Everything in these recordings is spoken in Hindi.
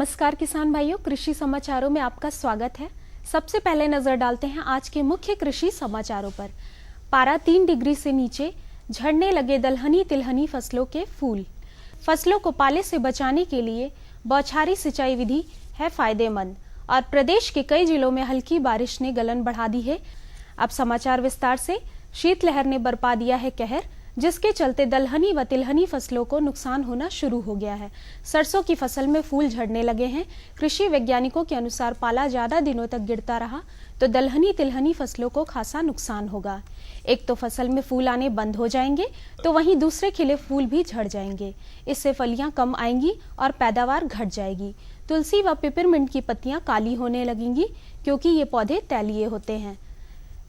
नमस्कार किसान भाइयों, कृषि समाचारों में आपका स्वागत है। सबसे पहले नजर डालते हैं आज के मुख्य कृषि समाचारों पर। पारा 3 डिग्री से नीचे, झड़ने लगे दलहनी तिलहनी फसलों के फूल। फसलों को पाले से बचाने के लिए बौछारी सिंचाई विधि है फायदेमंद और प्रदेश के कई जिलों में हल्की बारिश ने गलन बढ़ा दी है। अब समाचार विस्तार से। शीतलहर ने बरपा दिया है कहर, जिसके चलते दलहनी व तिलहनी फसलों को नुकसान होना शुरू हो गया है। सरसों की फसल में फूल झड़ने लगे हैं। कृषि वैज्ञानिकों के अनुसार पाला ज्यादा दिनों तक गिरता रहा तो दलहनी तिलहनी फसलों को खासा नुकसान होगा। एक तो फसल में फूल आने बंद हो जाएंगे, तो वहीं दूसरे खिले फूल भी झड़ जाएंगे। इससे फलियां कम आएंगी और पैदावार घट जाएगी। तुलसी व पिपरमिंट की पत्तियां काली होने लगेंगी, क्योंकि ये पौधे तैलीय होते हैं।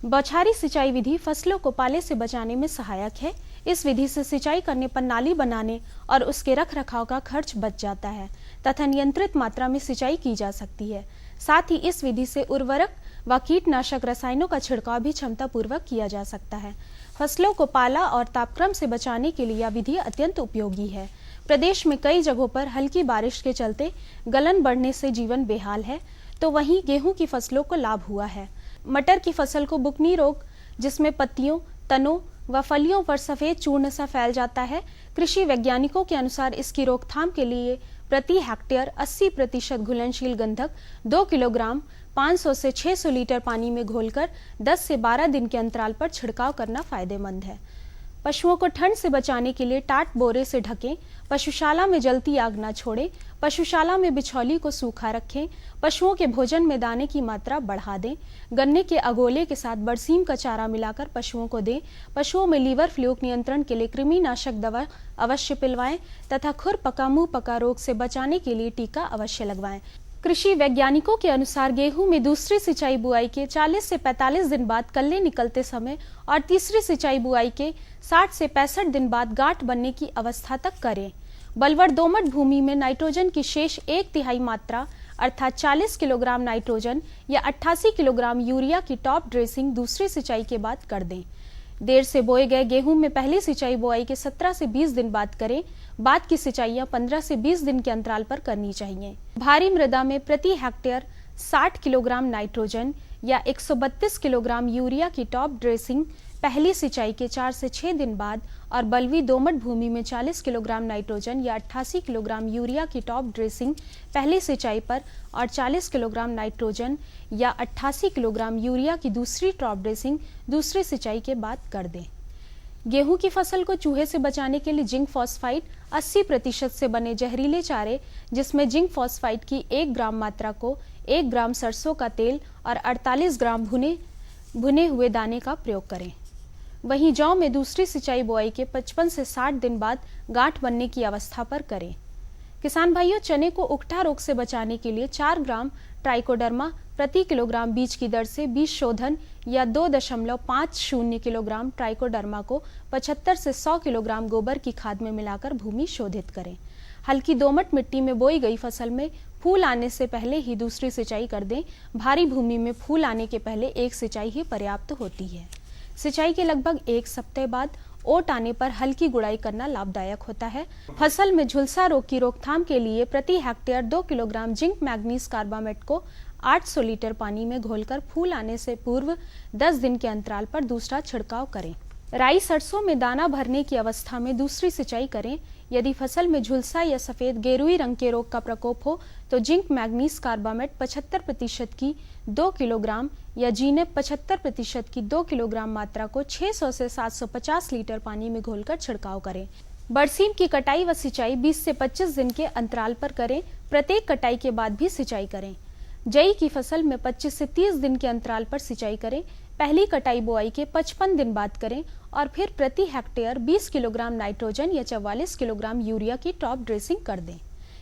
बौछारी सिंचाई विधि फसलों को पाले से बचाने में सहायक है। इस विधि से सिंचाई करने पर नाली बनाने और उसके रख रखाव का खर्च बच जाता है तथा नियंत्रित मात्रा में सिंचाई की जा सकती है। साथ ही इस विधि से उर्वरक व कीटनाशक रसायनों का छिड़काव भी क्षमता पूर्वक किया जा सकता है। फसलों को पाला और तापक्रम से बचाने के लिए यह विधि अत्यंत उपयोगी है। प्रदेश में कई जगहों पर हल्की बारिश के चलते गलन बढ़ने से जीवन बेहाल है, तो वहीं गेहूं की फसलों को लाभ हुआ है। मटर की फसल को बुकनी रोग, जिसमें पत्तियों, तनों व फलियों पर सफेद चूर्ण सा फैल जाता है। कृषि वैज्ञानिकों के अनुसार इसकी रोकथाम के लिए प्रति हेक्टेयर 80% घुलनशील गंधक 2 किलोग्राम 500 से 600 लीटर पानी में घोलकर 10 से 12 दिन के अंतराल पर छिड़काव करना फायदेमंद है। पशुओं को ठंड से बचाने के लिए टाट बोरे से ढकें। पशुशाला में जलती आग न छोड़ें। पशुशाला में बिछौली को सूखा रखें। पशुओं के भोजन में दाने की मात्रा बढ़ा दें। गन्ने के अगोले के साथ बरसीम का चारा मिलाकर पशुओं को दें। पशुओं में लीवर फ्लूक नियंत्रण के लिए कृमिनाशक दवा अवश्य पिलवाएं तथा खुर पका मुंह पका रोग से बचाने के लिए टीका अवश्य लगवाएं। कृषि वैज्ञानिकों के अनुसार गेहूं में दूसरी सिंचाई बुआई के 40 से 45 दिन बाद कल्ले निकलते समय और तीसरी सिंचाई बुआई के 60 से 65 दिन बाद गांठ बनने की अवस्था तक करें। बलवर दोमट भूमि में नाइट्रोजन की शेष 1/3 मात्रा अर्थात 40 किलोग्राम नाइट्रोजन या 88 किलोग्राम यूरिया की टॉप ड्रेसिंग दूसरी सिंचाई के बाद कर दें। देर से बोए गए गेहूं में पहली सिंचाई बुआई के 17 से 20 दिन बाद करें। बाद की सिंचाइयां 15 से 20 दिन के अंतराल पर करनी चाहिए। भारी मृदा में प्रति हेक्टेयर 60 किलोग्राम नाइट्रोजन या 132 किलोग्राम यूरिया की टॉप ड्रेसिंग पहली सिंचाई के 4 से 6 दिन बाद और बलवी दोमट भूमि में 40 किलोग्राम नाइट्रोजन या 88 किलोग्राम यूरिया की टॉप ड्रेसिंग पहली सिंचाई पर और 40 किलोग्राम नाइट्रोजन या 88 किलोग्राम यूरिया की दूसरी टॉप ड्रेसिंग दूसरी सिंचाई के बाद कर दें। गेहूं की फसल को चूहे से बचाने के लिए जिंक फॉस्फाइड 80% से बने जहरीले चारे, जिसमें जिंक फॉस्फाइड की 1 ग्राम मात्रा को 1 ग्राम सरसों का तेल और 48 ग्राम भुने हुए दाने का प्रयोग करें। वहीं जौ में दूसरी सिंचाई बुआई के 55 से 60 दिन बाद गांठ बनने की अवस्था पर करें। किसान भाइयों, चने को उकठा रोग से बचाने के लिए 4 ग्राम ट्राइकोडर्मा प्रति किलोग्राम बीज की दर से बीज शोधन या 2.50 किलोग्राम ट्राइकोडर्मा को 75 से 100 किलोग्राम गोबर की खाद में मिलाकर भूमि शोधित करें। हल्की दोमट मिट्टी में बोई गई फसल में फूल आने से पहले ही दूसरी सिंचाई कर दें। भारी भूमि में फूल आने के पहले एक सिंचाई ही पर्याप्त होती है। सिंचाई के लगभग 1 सप्ताह बाद ओट आने पर हल्की गुड़ाई करना लाभदायक होता है। फसल में झुलसा रोग की रोकथाम के लिए प्रति hectare 2 kilogram zinc manganese carbamate को 800 लीटर पानी में घोलकर फूल आने से पूर्व 10 दिन के अंतराल पर दूसरा छिड़काव करें। राई सरसों में दाना भरने की अवस्था में दूसरी सिंचाई करें। यदि फसल में झुलसा या सफेद गेरुई रंग के रोग का प्रकोप हो तो जिंक मैग्नीज कार्बामेट 75% की 2 किलोग्राम या जीनेप 75% की 2 किलोग्राम मात्रा को 600 से 750 लीटर पानी में घोलकर छिड़काव करें। बरसीम की कटाई व सिंचाई 20 से 25 दिन के अंतराल पर करें। प्रत्येक कटाई के बाद भी सिंचाई करें। जई की फसल में 25 से 30 दिन के अंतराल पर सिंचाई करें। पहली कटाई बुआई के 55 दिन बाद करें और फिर प्रति हेक्टेयर 20 किलोग्राम नाइट्रोजन या 44 किलोग्राम यूरिया की टॉप ड्रेसिंग कर दें।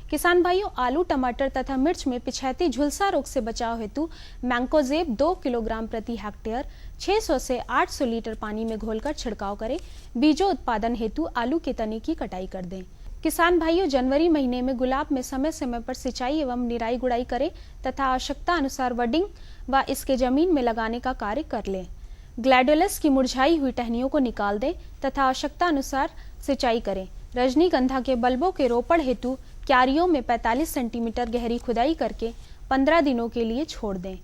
किसान भाइयों, आलू, टमाटर तथा मिर्च में पिछैती झुलसा रोग से बचाव हेतु मैंकोजेब 2 किलोग्राम प्रति हेक्टेयर 600 से 800 लीटर पानी में घोलकर छिड़काव करें। बीजों उत्पादन हेतु आलू के तने की कटाई कर दें। किसान भाइयों, जनवरी महीने में गुलाब में समय समय पर सिंचाई एवं निराई गुड़ाई करें तथा आवश्यकता अनुसार वडिंग व इसके जमीन में लगाने का कार्य कर लें। ग्लैडोलस की मुरझाई हुई टहनियों को निकाल दें तथा आवश्यकता अनुसार सिंचाई करें। रजनीगंधा के बल्बों के रोपण हेतु क्यारियों में 45 सेंटीमीटर गहरी खुदाई करके 15 दिनों के लिए छोड़ दें।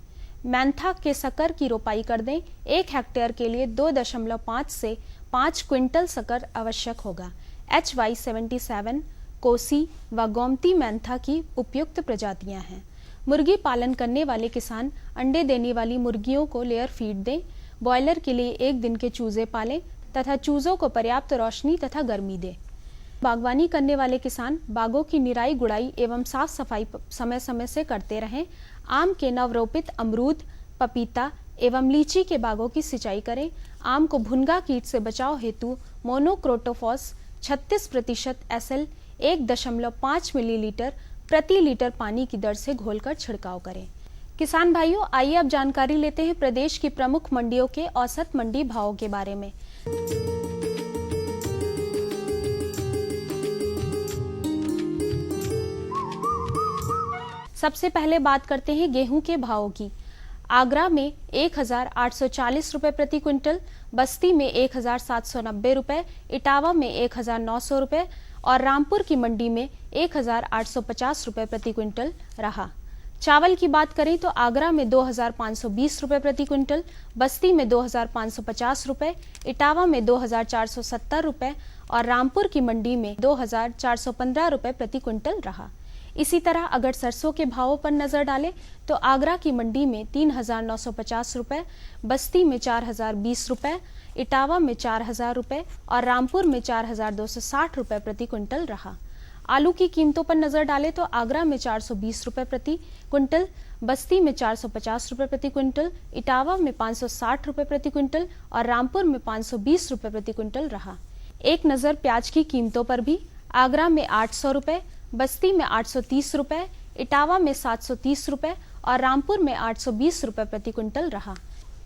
मैंथा के शक्कर की रोपाई कर दें। 1 हेक्टेयर के लिए 2.5 से 5 क्विंटल शक्कर आवश्यक होगा। HY77, कोसी व गोमती मैंथा की उपयुक्त प्रजातियां हैं। मुर्गी पालन करने वाले किसान अंडे देने वाली मुर्गियों को लेयर फीड दें। बॉयलर के लिए 1 दिन के चूजे पालें तथा चूजों को पर्याप्त रोशनी तथा गर्मी दें। बागवानी करने वाले किसान बागों की निराई गुड़ाई एवं साफ सफाई समय समय से करते रहें। आम के नवरोपित अमरूद, पपीता एवं लीची के बागों की सिंचाई करें। आम को भुनगा कीट से बचाव हेतु मोनोक्रोटोफॉस 36% SL 1.5 मिलीलीटर प्रति लीटर पानी की दर से घोलकर छिड़काव करें। किसान भाइयों, आइए अब जानकारी लेते हैं प्रदेश की प्रमुख मंडियों के औसत मंडी भावों के बारे में। सबसे पहले बात करते हैं गेहूं के भावों की। आगरा में 1,840 रुपए प्रति क्विंटल, बस्ती में 1,790 रुपए, इटावा में 1,900 रुपए और रामपुर की मंडी में 1,850 रुपए प्रति क्विंटल रहा। चावल की बात करें तो आगरा में 2,520 रुपए प्रति क्विंटल, बस्ती में 2,550 रुपए, इटावा में 2,470 रुपए और रामपुर की मंडी में 2,415 रुपए प्रति क्विंटल रहा। इसी तरह अगर सरसों के भावों पर नजर डालें तो आगरा की मंडी में 3,950 रुपए, बस्ती में 4,020 रुपए, इटावा में 4,000 रुपए और रामपुर में 4,260 रुपए प्रति क्विंटल रहा। आलू की कीमतों पर नजर डालें तो आगरा में 420 रुपए प्रति क्विंटल, बस्ती में 450 रुपए प्रति क्विंटल, इटावा में 560 रुपए प्रति क्विंटल और रामपुर में 520 रुपए प्रति क्विंटल रहा। एक नजर प्याज की कीमतों पर भी। आगरा में 800 रुपए, बस्ती में 830 रुपए, इटावा में 730 रुपए और रामपुर में 820 रुपए प्रति क्विंटल रहा।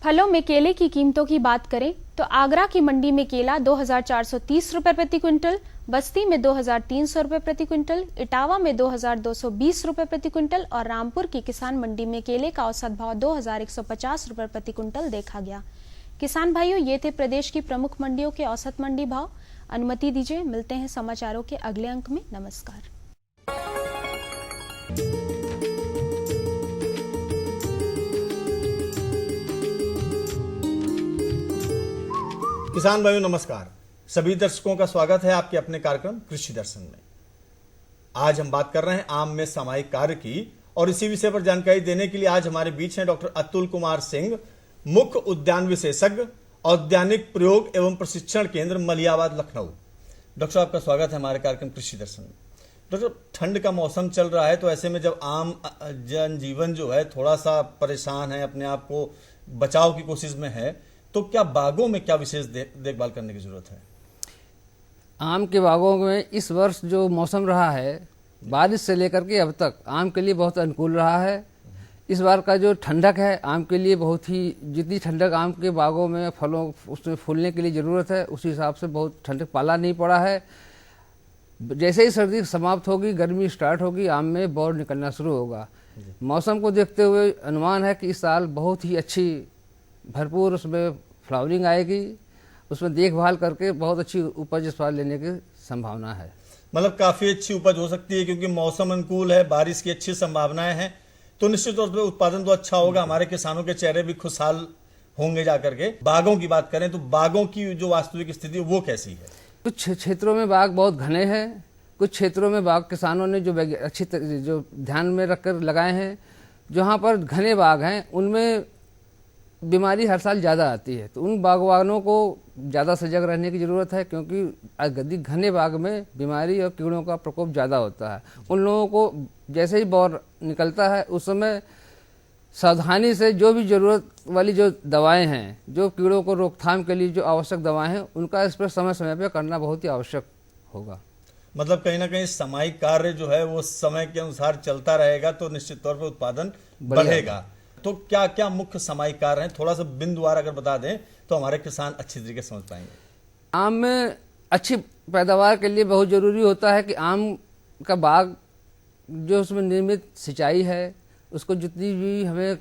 फलों में केले की कीमतों की बात करें तो आगरा की मंडी में केला 2,430 रुपए प्रति क्विंटल, बस्ती में 2,300 रुपए प्रति क्विंटल, इटावा में 2,220 रुपए प्रति क्विंटल और रामपुर की किसान मंडी में केले का औसत भाव 2,150 रुपए प्रति क्विंटल देखा गया। किसान भाइयों, ये थे प्रदेश की प्रमुख मंडियों के औसत मंडी भाव। अनुमति दीजिए, मिलते हैं समाचारों के अगले अंक में। नमस्कार। किसान भाइयों नमस्कार। सभी दर्शकों का स्वागत है आपके अपने कार्यक्रम कृषि दर्शन में। आज हम बात कर रहे हैं आम में सामयिक कार्य की और इसी विषय पर जानकारी देने के लिए आज हमारे बीच हैं डॉक्टर अतुल कुमार सिंह, मुख्य उद्यान विशेषज्ञ, औद्यानिक प्रयोग एवं प्रशिक्षण केंद्र मलियाबाद, लखनऊ। डॉक्टर साहब का स्वागत है हमारे कार्यक्रम कृषि दर्शन में। डॉक्टर, ठंड का मौसम चल रहा है तो ऐसे में जब आम जनजीवन जो है थोड़ा सा परेशान है, अपने आप को बचाव की कोशिश में है, तो क्या बागों में क्या विशेष देखभाल करने की जरूरत है? आम के बागों में इस वर्ष जो मौसम रहा है, बारिश से लेकर के अब तक आम के लिए बहुत अनुकूल रहा है। इस बार का जो ठंडक है आम के लिए बहुत ही, जितनी ठंडक आम के बागों में फलों उसमें फूलने के लिए ज़रूरत है, उसी हिसाब से बहुत ठंडक पाला नहीं पड़ा है। जैसे ही सर्दी समाप्त होगी, गर्मी स्टार्ट होगी, आम में बौर निकलना शुरू होगा। मौसम को देखते हुए अनुमान है कि इस साल बहुत ही अच्छी भरपूर उसमें फ्लावरिंग आएगी, उसमें देखभाल करके बहुत अच्छी उपज इस बार लेने की संभावना है। मतलब काफी अच्छी उपज हो सकती है क्योंकि मौसम अनुकूल है, बारिश की अच्छी संभावनाएं हैं, तो निश्चित तौर पर उत्पादन तो अच्छा होगा, हमारे किसानों के चेहरे भी खुशहाल होंगे जाकर के। बागों की बात करें तो बागों की जो वास्तविक स्थिति वो कैसी है? कुछ क्षेत्रों में बाग बहुत घने हैं, कुछ क्षेत्रों में बाग किसानों ने जो अच्छी जो ध्यान में रखकर लगाए हैं। जहाँ पर घने बाग हैं उनमें बीमारी हर साल ज़्यादा आती है, तो उन बागवानों को ज़्यादा सजग रहने की ज़रूरत है क्योंकि अधिक घने बाग में बीमारी और कीड़ों का प्रकोप ज़्यादा होता है। उन लोगों को जैसे ही बौर निकलता है उस समय सावधानी से जो भी ज़रूरत वाली जो दवाएं हैं, जो कीड़ों को रोकथाम के लिए जो आवश्यक दवाएं हैं, उनका इस पर समय समय पर करना बहुत ही आवश्यक होगा। मतलब कहीं ना कहीं सामयिक कार्य जो है वो समय के अनुसार चलता रहेगा तो निश्चित तौर पर उत्पादन बढ़ेगा। तो क्या क्या मुख्य सामयिक कार्य हैं, थोड़ा सा बिंदुवार अगर बता दें तो हमारे किसान अच्छी तरीके से समझ पाएंगे। आम में अच्छी पैदावार के लिए बहुत ज़रूरी होता है कि आम का बाग जो उसमें नियमित सिंचाई है, उसको जितनी भी हमें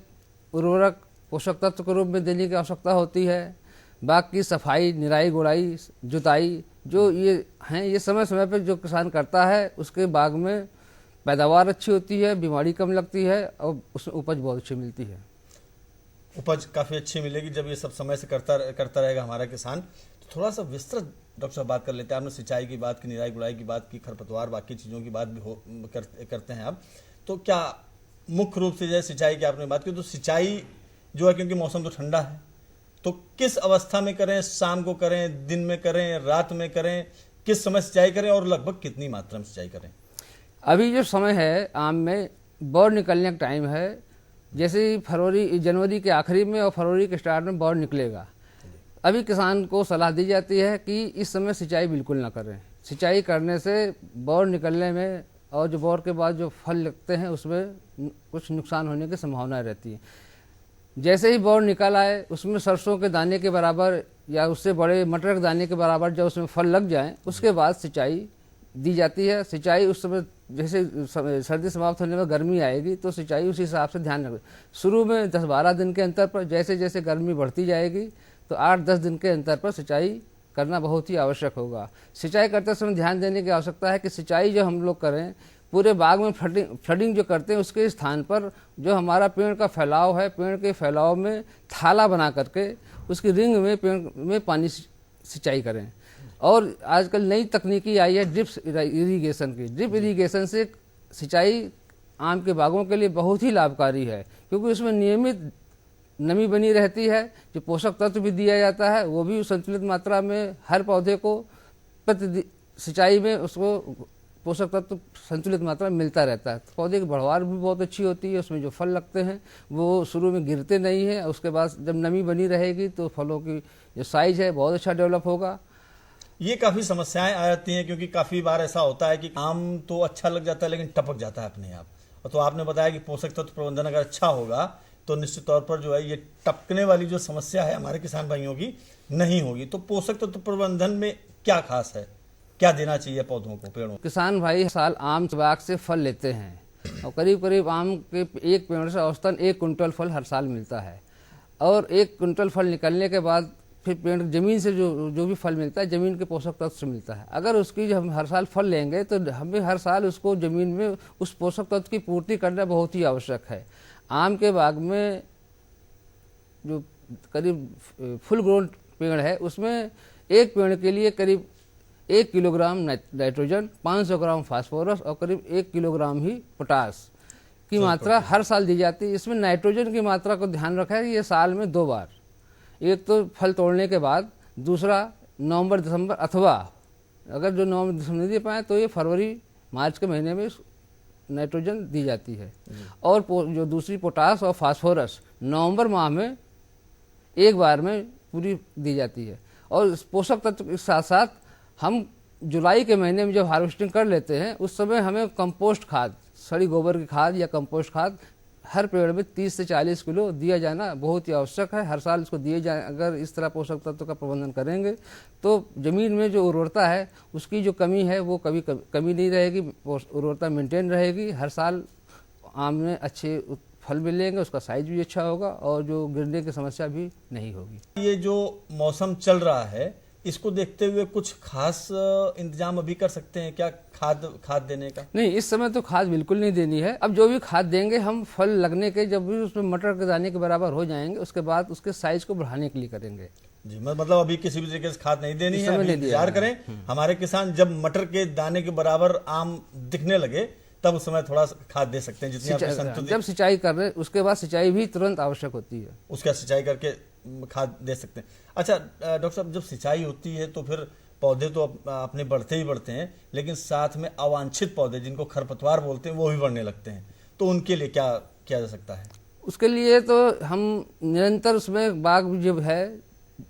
उर्वरक पोषक तत्व के रूप में देने की आवश्यकता होती है, बाग की सफाई, निराई गुड़ाई, जुताई जो ये हैं, ये समय समय पर जो किसान करता है उसके बाग में पैदावार अच्छी होती है, बीमारी कम लगती है और उसमें उपज बहुत अच्छी मिलती है। उपज काफी अच्छी मिलेगी जब ये सब समय से करता रहेगा हमारा किसान। तो थोड़ा सा विस्तृत डॉक्टर साहब बात कर लेते हैं। आपने सिंचाई की बात की, निराई गुड़ाई की बात की, खरपतवार बाकी चीजों की बात भी करते हैं आप। तो क्या मुख्य रूप से जैसे सिंचाई की आपने बात की, तो सिंचाई जो है, क्योंकि मौसम तो ठंडा है, तो किस अवस्था में करें? शाम को करें, दिन में करें, रात में करें, किस समय सिंचाई करें और लगभग कितनी मात्रा में सिंचाई करें? अभी जो समय है आम में बौर निकलने का टाइम है, जैसे जनवरी के आखिरी में और फरवरी के स्टार्ट में बौर निकलेगा। अभी किसान को सलाह दी जाती है कि इस समय सिंचाई बिल्कुल ना करें। सिंचाई करने से बौर निकलने में और जो बौर के बाद जो फल लगते हैं उसमें कुछ नुकसान होने की संभावना रहती है। जैसे ही बौर निकल आए उसमें सरसों के दाने के बराबर या उससे बड़े मटर के दाने के बराबर जब उसमें फल लग जाएं, उसके बाद सिंचाई दी जाती है। सिंचाई उस समय जैसे सर्दी समाप्त होने में गर्मी आएगी तो सिंचाई उसी हिसाब से ध्यान रखें। शुरू में 10-12 दिन के अंतर पर, जैसे जैसे गर्मी बढ़ती जाएगी तो 8-10 दिन के अंतर पर सिंचाई करना बहुत ही आवश्यक होगा। सिंचाई करते समय ध्यान देने की आवश्यकता है कि सिंचाई जो हम लोग करें, पूरे बाग में फ्लडिंग जो करते हैं उसके स्थान पर जो हमारा पेड़ का फैलाव है, पेड़ के फैलाव में थाला बना करके उसकी रिंग में पेड़ में पानी सिंचाई करें। और आजकल नई तकनीकी आई है ड्रिप इरीगेशन की। ड्रिप इरीगेशन से सिंचाई आम के बागों के लिए बहुत ही लाभकारी है, क्योंकि उसमें नियमित नमी बनी रहती है, जो पोषक तत्व भी दिया जाता है वो भी संतुलित मात्रा में हर पौधे को प्रति सिंचाई में उसको पोषक तत्व संतुलित मात्रा में मिलता रहता है। तो पौधे की बढ़वार भी बहुत अच्छी होती है, उसमें जो फल लगते हैं वो शुरू में गिरते नहीं हैं, उसके बाद जब नमी बनी रहेगी तो फलों की जो साइज है बहुत अच्छा डेवलप होगा। ये काफी समस्याएं आ जाती हैं, क्योंकि काफी बार ऐसा होता है कि आम तो अच्छा लग जाता है लेकिन टपक जाता है अपने आप। और तो आपने बताया कि पोषक तत्व प्रबंधन अगर अच्छा होगा तो निश्चित तौर पर जो है ये टपकने वाली जो समस्या है हमारे किसान भाइयों की नहीं होगी। तो पोषक तत्व प्रबंधन में क्या खास है, क्या देना चाहिए पौधों को, पेड़ों को? किसान भाई साल आम बाग से फल लेते हैं और करीब करीब आम के एक पेड़ से औसतन 1 कुंटल फल हर साल मिलता है। और 1 कुंटल फल निकलने के बाद फिर पेड़ जमीन से जो भी फल मिलता है जमीन के पोषक तत्व से मिलता है। अगर उसकी हम हर साल फल लेंगे तो हमें हर साल उसको जमीन में उस पोषक तत्व की पूर्ति करना बहुत ही आवश्यक है। आम के बाग में जो करीब फुल ग्रोन पेड़ है उसमें एक पेड़ के लिए करीब 1 किलोग्राम नाइट्रोजन, 500 ग्राम फास्फोरस और करीब 1 किलोग्राम ही पोटास की मात्रा हर साल दी जाती है। इसमें नाइट्रोजन की मात्रा को ध्यान रखा है कि ये साल में 2 बार, एक तो फल तोड़ने के बाद, दूसरा नवंबर दिसंबर, अथवा अगर जो नवंबर दिसंबर नहीं दे पाए तो ये फरवरी मार्च के महीने में नाइट्रोजन दी जाती है। और जो दूसरी पोटास और फास्फोरस नवंबर माह में एक बार में पूरी दी जाती है। और पोषक तत्व के साथ साथ हम जुलाई के महीने में जब हार्वेस्टिंग कर लेते हैं उस समय हमें कंपोस्ट खाद, सड़ी गोबर की खाद या कंपोस्ट खाद हर पेड़ में 30 से 40 किलो दिया जाना बहुत ही आवश्यक है। हर साल इसको दिए जाए। अगर इस तरह पोषक तत्व का प्रबंधन करेंगे तो जमीन में जो उर्वरता है उसकी जो कमी है वो कभी कमी नहीं रहेगी, उर्वरता मेंटेन रहेगी। हर साल आम में अच्छे फल मिलेंगे, उसका साइज भी अच्छा होगा और जो गिरने की समस्या भी नहीं होगी। ये जो मौसम चल रहा है इसको देखते हुए कुछ खास इंतजाम अभी कर सकते हैं क्या, खाद देने का? नहीं, इस समय तो खाद बिल्कुल नहीं देनी है। अब जो भी खाद देंगे हम फल लगने के जब भी उसमें मटर के दाने के बराबर हो जाएंगे उसके बाद उसके साइज को बढ़ाने के लिए करेंगे। जी, मतलब अभी किसी भी तरीके से खाद नहीं देनी है, अभी इंतजार करें। हमारे किसान जब मटर के दाने के बराबर आम दिखने लगे तब उस समय थोड़ा खाद दे सकते हैं जितनी जब सिंचाई कर रहे उसके बाद सिंचाई भी तुरंत आवश्यक होती है, उसका सिंचाई करके खाद दे सकते हैं। अच्छा डॉक्टर साहब, जब सिंचाई होती है तो फिर पौधे तो अपने बढ़ते ही बढ़ते हैं, लेकिन साथ में अवांछित पौधे जिनको खरपतवार बोलते हैं वो भी बढ़ने लगते हैं, तो उनके लिए क्या किया जा सकता है? उसके लिए तो हम निरंतर उसमें बाग जब है,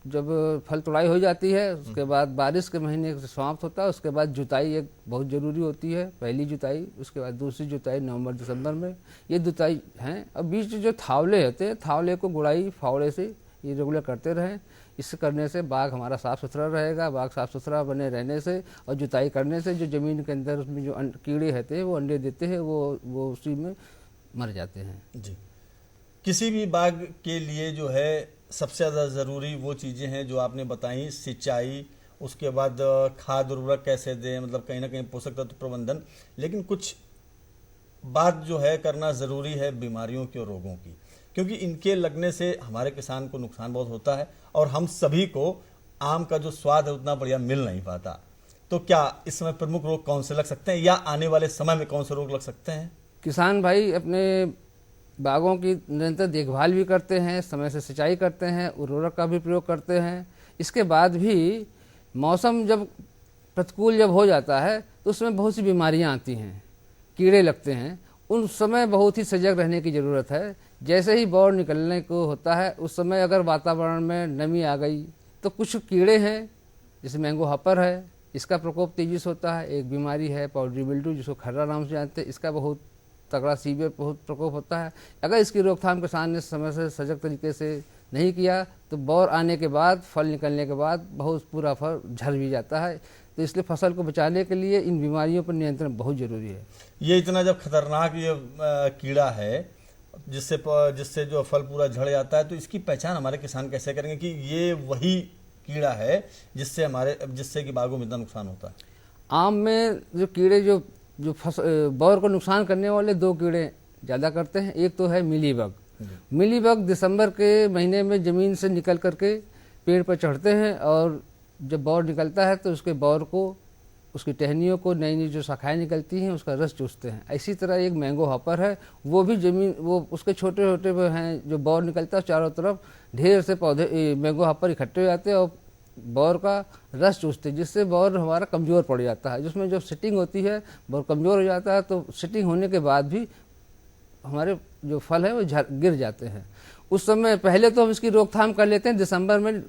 जब फल तोड़ाई हो जाती है उसके बाद बारिश के महीने से समाप्त होता है, उसके बाद जुताई एक बहुत ज़रूरी होती है, पहली जुताई, उसके बाद दूसरी जुताई नवंबर दिसंबर में, ये जुताई हैं। अब बीच जो थावले होते हैं, थावले को गुड़ाई फावड़े से ये रेगुलर करते रहें। इससे करने से बाग हमारा साफ़ सुथरा रहेगा। बाग साफ़ सुथरा बने रहने से और जुताई करने से जो ज़मीन के अंदर उसमें जो कीड़े रहते हैं वो अंडे देते हैं, वो उसी में मर जाते हैं। जी, किसी भी बाग के लिए जो है सबसे ज़्यादा ज़रूरी वो चीज़ें हैं जो आपने बताई, सिंचाई, उसके बाद खाद उर्वरक कैसे दें, मतलब कहीं ना कहीं पोषक तत्व प्रबंधन। लेकिन कुछ बात जो है करना ज़रूरी है बीमारियों की और रोगों की, क्योंकि इनके लगने से हमारे किसान को नुकसान बहुत होता है और हम सभी को आम का जो स्वाद है उतना बढ़िया मिल नहीं पाता। तो क्या इस समय प्रमुख रोग कौन से लग सकते हैं या आने वाले समय में कौन से रोग लग सकते हैं? किसान भाई अपने बागों की निरंतर देखभाल भी करते हैं, समय से सिंचाई करते हैं, उर्वरक का भी प्रयोग करते हैं। इसके बाद भी मौसम जब प्रतिकूल जब हो जाता है तो उसमें बहुत सी बीमारियां आती हैं, कीड़े लगते हैं। उस समय बहुत ही सजग रहने की ज़रूरत है। जैसे ही बौर निकलने को होता है उस समय अगर वातावरण में नमी आ गई तो कुछ कीड़े हैं, जैसे मैंगो हॉपर है, इसका प्रकोप तेजी से होता है। एक बीमारी है पाउडरी मिल्ड्यू, जिसको खर्रा नाम से जानते हैं, इसका बहुत तगड़ा सीवियर बहुत प्रकोप होता है। अगर इसकी रोकथाम किसान ने समय से सजग तरीके से नहीं किया तो बौर आने के बाद, फल निकलने के बाद बहुत पूरा फल झड़ भी जाता है। तो इसलिए फसल को बचाने के लिए इन बीमारियों पर नियंत्रण बहुत जरूरी है। ये इतना जब खतरनाक ये कीड़ा है जिससे जो फल पूरा झड़ जाता है, तो इसकी पहचान हमारे किसान कैसे करेंगे कि ये वही कीड़ा है जिससे कि बागों में इतना नुकसान होता है? आम में जो कीड़े जो बौर को नुकसान करने वाले दो कीड़े ज़्यादा करते हैं। एक तो है मिलीबग। मिलीबग दिसंबर के महीने में ज़मीन से निकल करके पेड़ पर चढ़ते हैं और जब बौर निकलता है तो उसके बौर को, उसकी टहनियों को, नई नई जो शाखाएं निकलती हैं उसका रस चूसते हैं। इसी तरह एक मैंगो हॉपर है, वो भी ज़मीन, वो उसके छोटे छोटे हैं जो बौर निकलता है, चारों तरफ ढेर से पौधे मैंगो हॉपर इकट्ठे हो जाते हैं और बौर का रस चूसते हैं, जिससे बौर हमारा कमज़ोर पड़ जाता है। जिसमें जब सिटिंग होती है बौर कमज़ोर हो जाता है, तो सिटिंग होने के बाद भी हमारे जो फल है वो गिर जाते हैं। उस समय पहले तो हम इसकी रोकथाम कर लेते हैं। दिसंबर में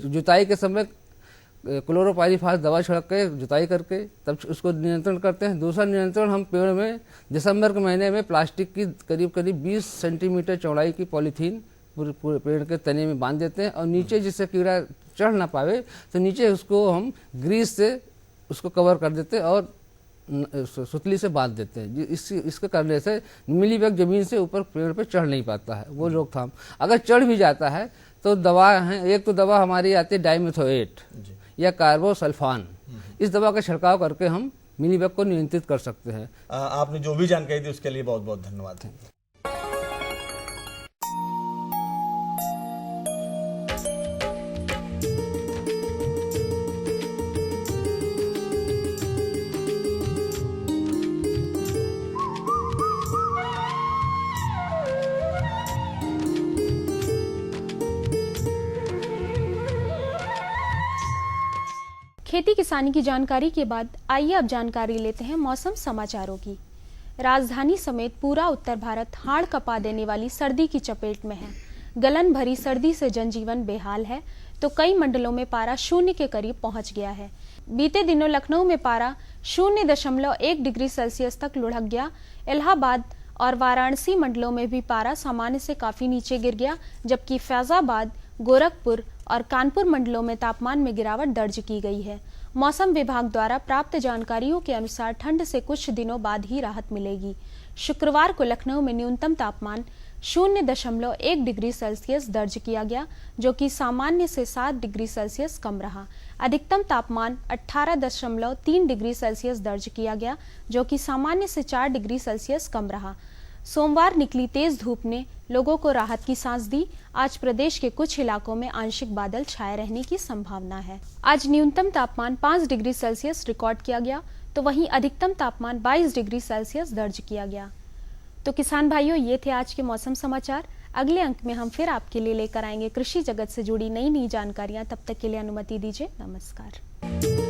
जुताई के समय क्लोरोपाइरीफास दवा छिड़क के जुताई करके तब उसको नियंत्रण करते हैं। दूसरा नियंत्रण हम पेड़ में दिसंबर के महीने में प्लास्टिक की करीब करीब 20 सेंटीमीटर चौड़ाई की पॉलीथीन पूरे पेड़ के तने में बांध देते हैं और नीचे जिससे कीड़ा चढ़ ना पावे तो नीचे उसको हम ग्रीस से उसको कवर कर देते हैं और सुतली से बांध देते हैं। इसके करने से मिलीबग जमीन से ऊपर पेड़ पे चढ़ नहीं पाता है। वो रोकथाम, अगर चढ़ भी जाता है तो दवा है, एक तो दवा हमारी आती है डाइमेथोएट या कार्बोसल्फान। इस दवा का छिड़काव करके हम मिलीबग को नियंत्रित कर सकते हैं। आपने जो भी जानकारी दी उसके लिए बहुत बहुत धन्यवाद। खेती किसानी की जानकारी के बाद आइए अब जानकारी लेते हैं मौसम समाचारों की। राजधानी समेत पूरा उत्तर भारत हाड़ कपा देने वाली सर्दी की चपेट में है। गलन भरी सर्दी से जनजीवन बेहाल है तो कई मंडलों में पारा शून्य के करीब पहुंच गया है। बीते दिनों लखनऊ में पारा 0.1 डिग्री सेल्सियस तक लुढ़क गया। इलाहाबाद और वाराणसी मंडलों में भी पारा सामान्य से काफी नीचे गिर गया, जबकि फैजाबाद, गोरखपुर और कानपुर मंडलों में तापमान में गिरावट दर्ज की गई है। मौसम विभाग द्वारा प्राप्त जानकारियों के अनुसार ठंड से कुछ दिनों बाद ही राहत मिलेगी। शुक्रवार को लखनऊ में न्यूनतम तापमान 0.1 डिग्री सेल्सियस दर्ज किया गया, जो कि सामान्य से 7 डिग्री सेल्सियस कम रहा। अधिकतम तापमान 18.3 डिग्री सेल्सियस दर्ज किया गया, जो कि सामान्य से 4 डिग्री सेल्सियस कम रहा। सोमवार निकली तेज धूप ने लोगों को राहत की सांस दी। आज प्रदेश के कुछ इलाकों में आंशिक बादल छाए रहने की संभावना है। आज न्यूनतम तापमान 5 डिग्री सेल्सियस रिकॉर्ड किया गया, तो वहीं अधिकतम तापमान 22 डिग्री सेल्सियस दर्ज किया गया। तो किसान भाइयों, ये थे आज के मौसम समाचार। अगले अंक में हम फिर आपके लिए लेकर आएंगे कृषि जगत से जुड़ी नई नई जानकारियां। तब तक के लिए अनुमति दीजिए। नमस्कार।